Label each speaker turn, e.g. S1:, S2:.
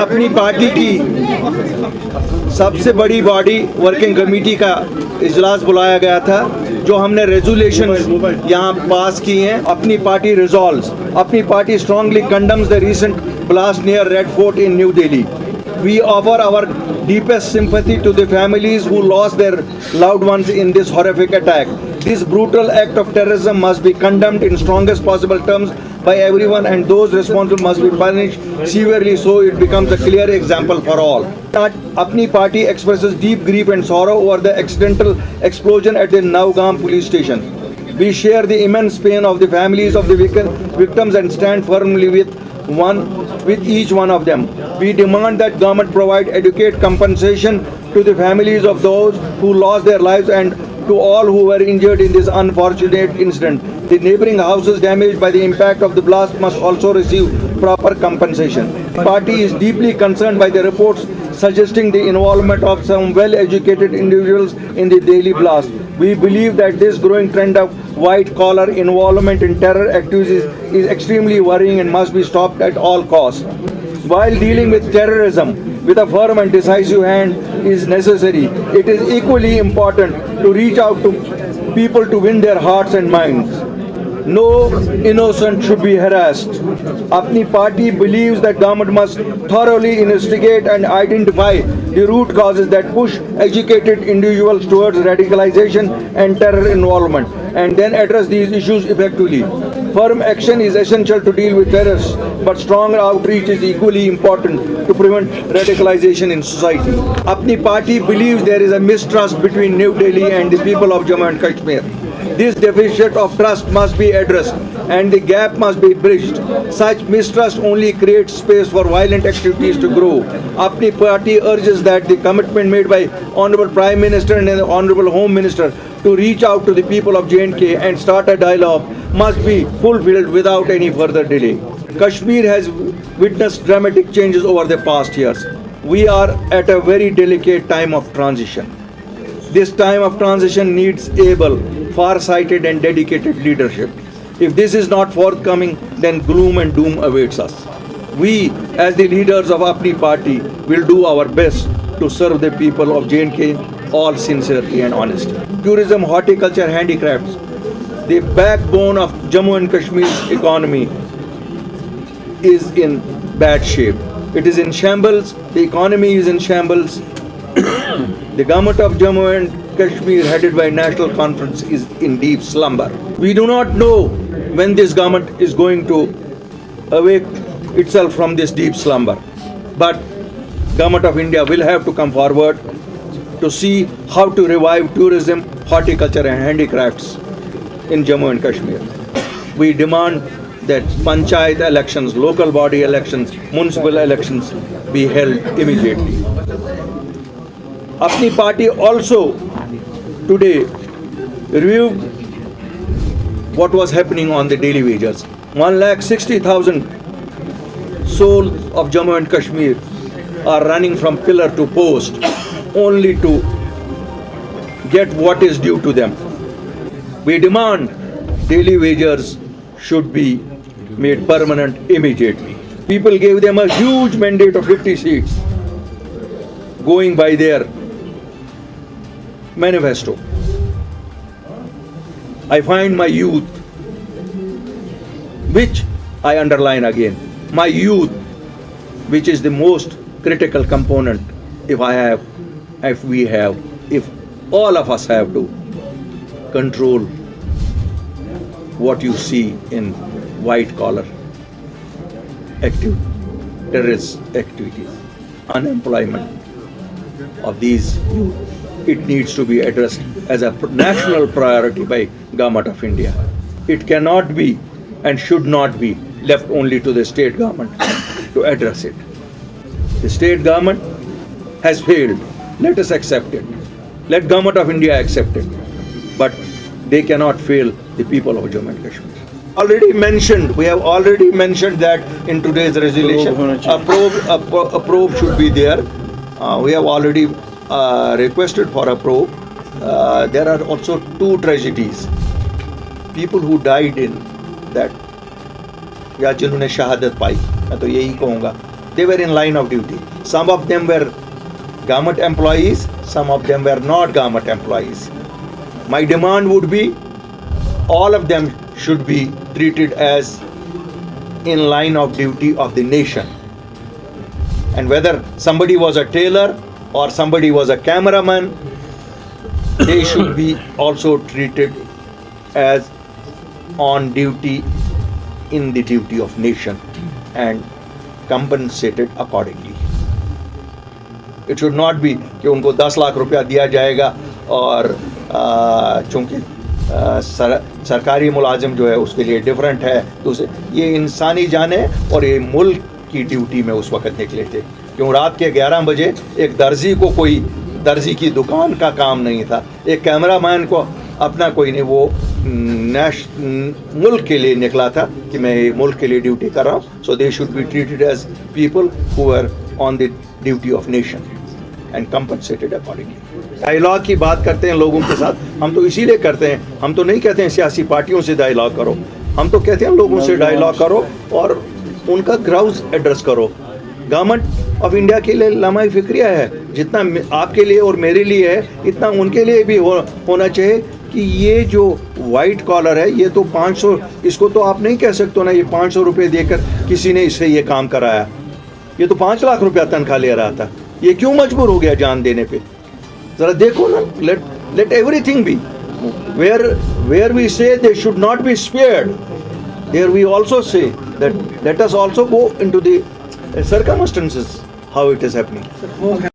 S1: अपनी पार्टी की सबसे बड़ी बॉडी वर्किंग कमेटी का इजलास बुलाया गया था, जो हमने रेजोल्यूशन यहाँ पास किए हैं. अपनी पार्टी रिजॉल्व्स, अपनी party strongly condemns the recent blast near red fort in new Delhi. We offer our deepest sympathy to the families who lost their loved ones in this horrific attack. This brutal act of terrorism must be condemned in strongest possible terms by everyone, and those responsible must be punished severely so it becomes a clear example for all. Apni party expresses deep grief and sorrow over the accidental explosion at the Navgam police station. We share the immense pain of the families of the victims and stand firmly with each one of them. We demand that government provide adequate compensation to the families of those who lost their lives and to all who were injured in this unfortunate incident. The neighboring houses damaged by the impact of the blast must also receive proper compensation. The party is deeply concerned by the reports suggesting the involvement of some well-educated individuals in the Delhi blast. We believe that this growing trend of white-collar involvement in terror activities is extremely worrying and must be stopped at all costs. While dealing with terrorism with a firm and decisive hand is necessary, it is equally important to reach out to people to win their hearts and minds. No innocent should be harassed. Apni party believes that government must thoroughly investigate and identify the root causes that push educated individuals towards radicalization and terror involvement, and then address these issues effectively. Firm action is essential to deal with terrorists, but strong outreach is equally important to prevent radicalization in society. Apni party believes there is a mistrust between New Delhi and the people of Jammu and Kashmir. This deficit of trust must be addressed and the gap must be bridged. Such mistrust only creates space for violent activities to grow. Apni party urges that the commitment made by Honorable Prime Minister and the Honorable Home Minister to reach out to the people of J&K and start a dialogue must be fulfilled without any further delay. Kashmir has witnessed dramatic changes over the past years. We are at a very delicate time of transition. This time of transition needs able, far-sighted and dedicated leadership. If this is not forthcoming, then gloom and doom awaits us. We, as the leaders of Apni party, will do our best to serve the people of J&K all sincerity and honesty. Tourism, horticulture, handicrafts, the backbone of Jammu and Kashmir's economy, is in bad shape. It is in shambles, the economy is in shambles. The government of Jammu and Kashmir, headed by National Conference, is in deep slumber. We do not know when this government is going to awake itself from this deep slumber. But Government of India will have to come forward to see how to revive tourism, horticulture and handicrafts in Jammu and Kashmir. We demand that panchayat elections, local body elections, municipal elections be held immediately. Apni party also today reviewed what was happening on the daily wages. 1,60,000 souls of Jammu and Kashmir are running from pillar to post only to get what is due to them. We demand daily wages should be made permanent immediately. People gave them a huge mandate of 50 seats going by their manifesto. I find my youth, which I underline again, my youth, which is the most critical component, if all of us have to control what you see in white collar terrorist activities, unemployment of these youth. It needs to be addressed as a national priority by Government of India. It cannot be and should not be left only to the state government to address it. The state government has failed. Let us accept it. Let Government of India accept it. But they cannot fail the people of Jammu and Kashmir. We have already mentioned that in today's resolution, a probe should be there. We have already requested for a probe. There are also two tragedies. People who died in that, या जिन्होंने शहादत पाई, मैं तो यही कहूँगा they were in line of duty. Some of them were government employees, some of them were not government employees. My demand would be all of them should be treated as in line of duty of the nation. And whether somebody was a tailor or somebody was a cameraman, they should be also treated as on duty in the duty of nation and compensated accordingly. It should not be कि उनको 10 लाख रुपया दिया जाएगा और चूँकि सरकारी मुलाजिम जो है उसके लिए डिफरेंट है, तो ये इंसानी जाने और ये मुल्क की ड्यूटी में उस वक्त निकले थे। क्यों रात के 11 बजे एक दर्जी को कोई दर्जी की दुकान का काम नहीं था, एक कैमरामैन को अपना कोई नहीं, वो मुल्क के लिए निकला था कि मैं मुल्क के लिए ड्यूटी कर रहा हूँ. So they should be treated as people who are on the duty of nation and compensated accordingly. Dialogue की बात करते हैं लोगों के साथ, हम तो इसीलिए करते हैं, हम तो नहीं कहते हैं सियासी पार्टियों से डायलॉग करो, हम तो कहते हैं लोगों से डायलॉग करो और उनका ग्राउंड एड्रेस करो. गवर्नमेंट ऑफ इंडिया के लिए लम्हा फिक्रिया है, जितना आपके लिए और मेरे लिए है इतना उनके लिए भी होना चाहिए कि ये जो वाइट कॉलर है ये तो 500, इसको तो आप नहीं कह सकते ना ये 500 रुपये देकर किसी ने इससे ये काम कराया, ये तो 5 लाख रुपया तनख्वाह ले रहा था, ये क्यों मजबूर हो गया जान देने पे? जरा देखो ना, let everything be where we say they should not be spared, there we also say that let us also go into the circumstances how it is happening.